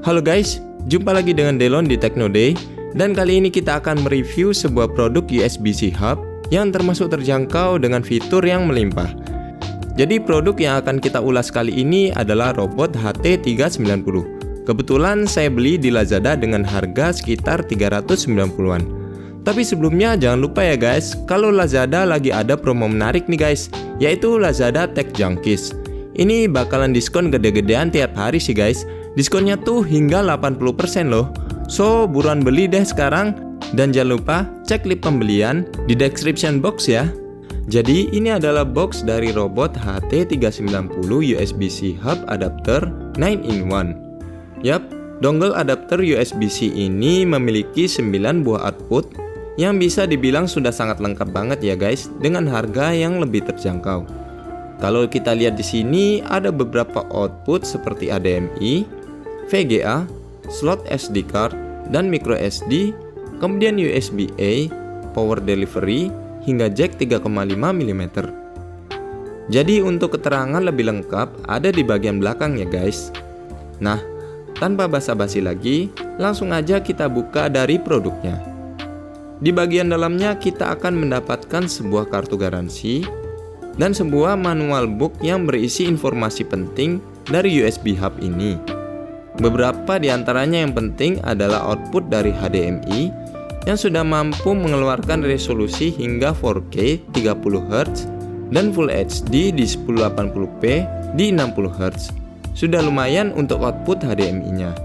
Halo guys, jumpa lagi dengan Delon di Techno Day. Dan kali ini kita akan mereview sebuah produk USB-C hub yang termasuk terjangkau dengan fitur yang melimpah. Jadi produk yang akan kita ulas kali ini adalah robot HT390. Kebetulan saya beli di Lazada dengan harga sekitar 390-an. Tapi sebelumnya jangan lupa ya guys, kalau Lazada lagi ada promo menarik nih guys, yaitu Lazada Tech Junkies. Ini bakalan diskon gede-gedean tiap hari sih guys. Diskonnya tuh hingga 80% loh. So buruan beli deh sekarang. Dan jangan lupa cek link pembelian di description box ya. Jadi ini adalah box dari robot HT390 USB-C hub adapter 9-in-1. Yap, dongle adapter USB-C ini memiliki 9 buah output yang bisa dibilang sudah sangat lengkap banget ya guys, dengan harga yang lebih terjangkau. Kalau kita lihat di sini ada beberapa output seperti HDMI, VGA, slot SD card, dan micro SD, kemudian USB-A, power delivery, hingga jack 3,5 mm. Jadi untuk keterangan lebih lengkap ada di bagian belakang ya guys. Nah, tanpa basa-basi lagi, langsung aja kita buka dari produknya. Di bagian dalamnya kita akan mendapatkan sebuah kartu garansi dan sebuah manual book yang berisi informasi penting dari USB hub ini. Beberapa di antaranya yang penting adalah output dari HDMI yang sudah mampu mengeluarkan resolusi hingga 4K 30Hz dan Full HD di 1080p di 60Hz. Sudah lumayan untuk output HDMI-nya.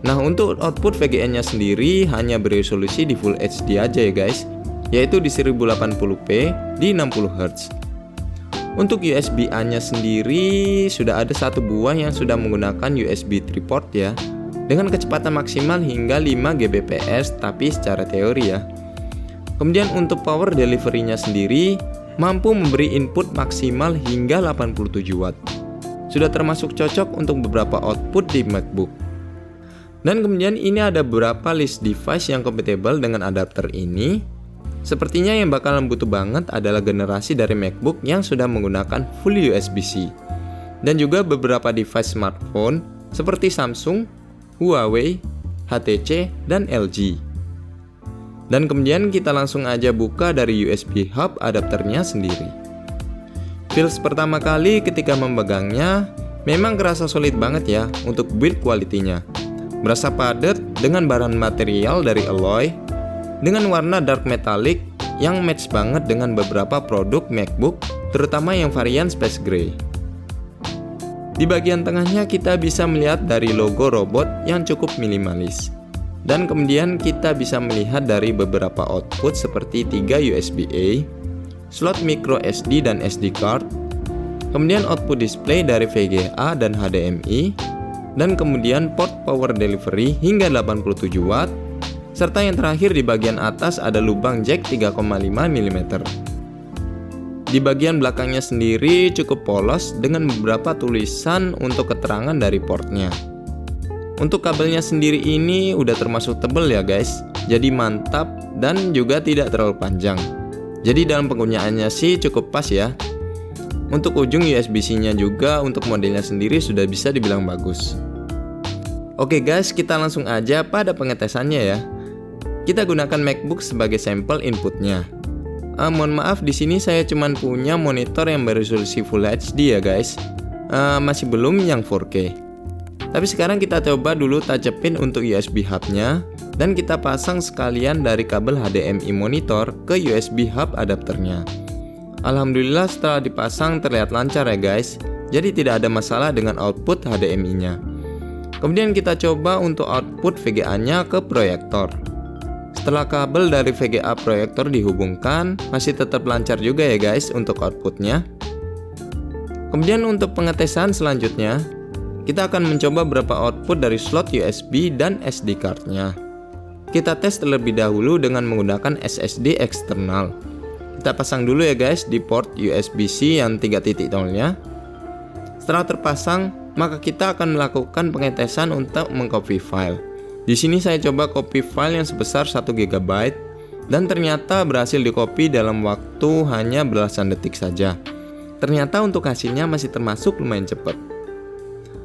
Nah, untuk output VGA-nya sendiri hanya beresolusi di Full HD aja ya guys, yaitu di 1080p di 60Hz. Untuk USB-A-nya sendiri sudah ada satu buah yang sudah menggunakan USB 3 port ya, dengan kecepatan maksimal hingga 5 Gbps tapi secara teori ya. Kemudian untuk power delivery-nya sendiri mampu memberi input maksimal hingga 87 watt. Sudah termasuk cocok untuk beberapa output di MacBook. Dan kemudian ini ada beberapa list device yang compatible dengan adapter ini. Sepertinya yang bakalan butuh banget adalah generasi dari MacBook yang sudah menggunakan full USB-C. Dan juga beberapa device smartphone seperti Samsung, Huawei, HTC, dan LG. Dan kemudian kita langsung aja buka dari USB hub adapternya sendiri. Feels pertama kali ketika memegangnya memang kerasa solid banget ya untuk build quality-nya. Berasa padat dengan bahan material dari alloy dengan warna dark metallic yang match banget dengan beberapa produk MacBook, terutama yang varian Space Gray. Di bagian tengahnya kita bisa melihat dari logo robot yang cukup minimalis. Dan kemudian kita bisa melihat dari beberapa output seperti 3 USB-A, slot micro SD dan SD card, kemudian output display dari VGA dan HDMI, dan kemudian port power delivery hingga 87 watt, serta yang terakhir di bagian atas ada lubang jack 3,5 mm. Di bagian belakangnya sendiri cukup polos dengan beberapa tulisan untuk keterangan dari portnya. Untuk kabelnya sendiri ini udah termasuk tebal ya guys, jadi mantap dan juga tidak terlalu panjang. Jadi dalam penggunaannya sih cukup pas ya. Untuk ujung USB-C-nya juga untuk modelnya sendiri sudah bisa dibilang bagus. Oke guys, kita langsung aja pada pengetesannya ya. Kita gunakan MacBook sebagai sampel inputnya. Mohon maaf di sini saya cuman punya monitor yang beresolusi Full HD ya guys. Masih belum yang 4K. Tapi sekarang kita coba dulu tacepin untuk USB hub-nya dan kita pasang sekalian dari kabel HDMI monitor ke USB hub adapternya. Alhamdulillah setelah dipasang terlihat lancar ya guys. Jadi tidak ada masalah dengan output HDMI-nya. Kemudian kita coba untuk output VGA-nya ke proyektor. Setelah kabel dari VGA proyektor dihubungkan, masih tetap lancar juga ya guys untuk outputnya. Kemudian untuk pengetesan selanjutnya, kita akan mencoba beberapa output dari slot USB dan SD card-nya. Kita tes terlebih dahulu dengan menggunakan SSD eksternal. Kita pasang dulu ya guys di port USB-C yang 3.0-nya. Setelah terpasang, maka kita akan melakukan pengetesan untuk mengcopy file. Di sini saya coba copy file yang sebesar 1 GB dan ternyata berhasil di-copy dalam waktu hanya belasan detik saja. Ternyata untuk hasilnya masih termasuk lumayan cepat.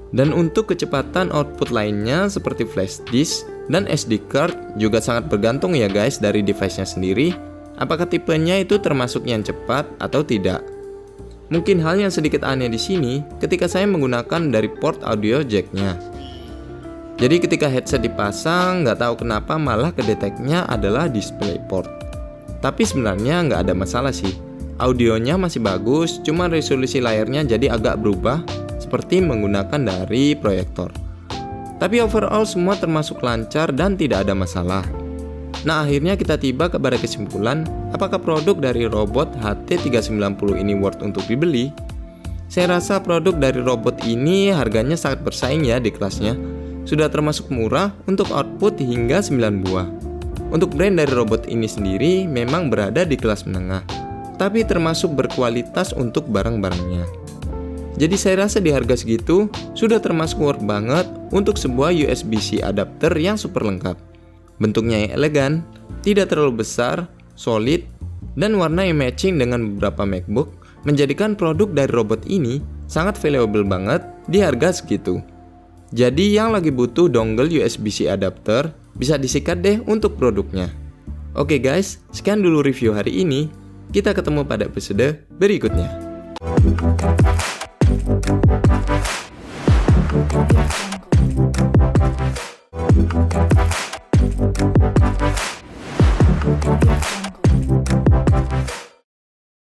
Dan untuk kecepatan output lainnya seperti flash disk dan SD card juga sangat bergantung ya guys dari device-nya sendiri, apakah tipenya itu termasuk yang cepat atau tidak. Mungkin hal yang sedikit aneh di sini ketika saya menggunakan dari port audio jack-nya. Jadi ketika headset dipasang, nggak tahu kenapa malah kedeteknya adalah DisplayPort. Tapi sebenarnya nggak ada masalah sih. Audionya masih bagus, cuma resolusi layarnya jadi agak berubah seperti menggunakan dari proyektor. Tapi overall semua termasuk lancar dan tidak ada masalah. Nah, akhirnya kita tiba kepada kesimpulan, apakah produk dari robot HT390 ini worth untuk dibeli? Saya rasa produk dari robot ini harganya sangat bersaing ya di kelasnya. Sudah termasuk murah untuk output hingga 9 buah. Untuk brand dari robot ini sendiri memang berada di kelas menengah, tapi termasuk berkualitas untuk barang-barangnya. Jadi saya rasa di harga segitu sudah termasuk worth banget untuk sebuah USB-C adapter yang super lengkap. Bentuknya yang elegan, tidak terlalu besar, solid, dan warna yang matching dengan beberapa MacBook menjadikan produk dari robot ini sangat valuable banget di harga segitu. Jadi yang lagi butuh dongle USB-C adapter bisa disikat deh untuk produknya. Oke guys, sekian dulu review hari ini. Kita ketemu pada episode berikutnya. Audio Jungle.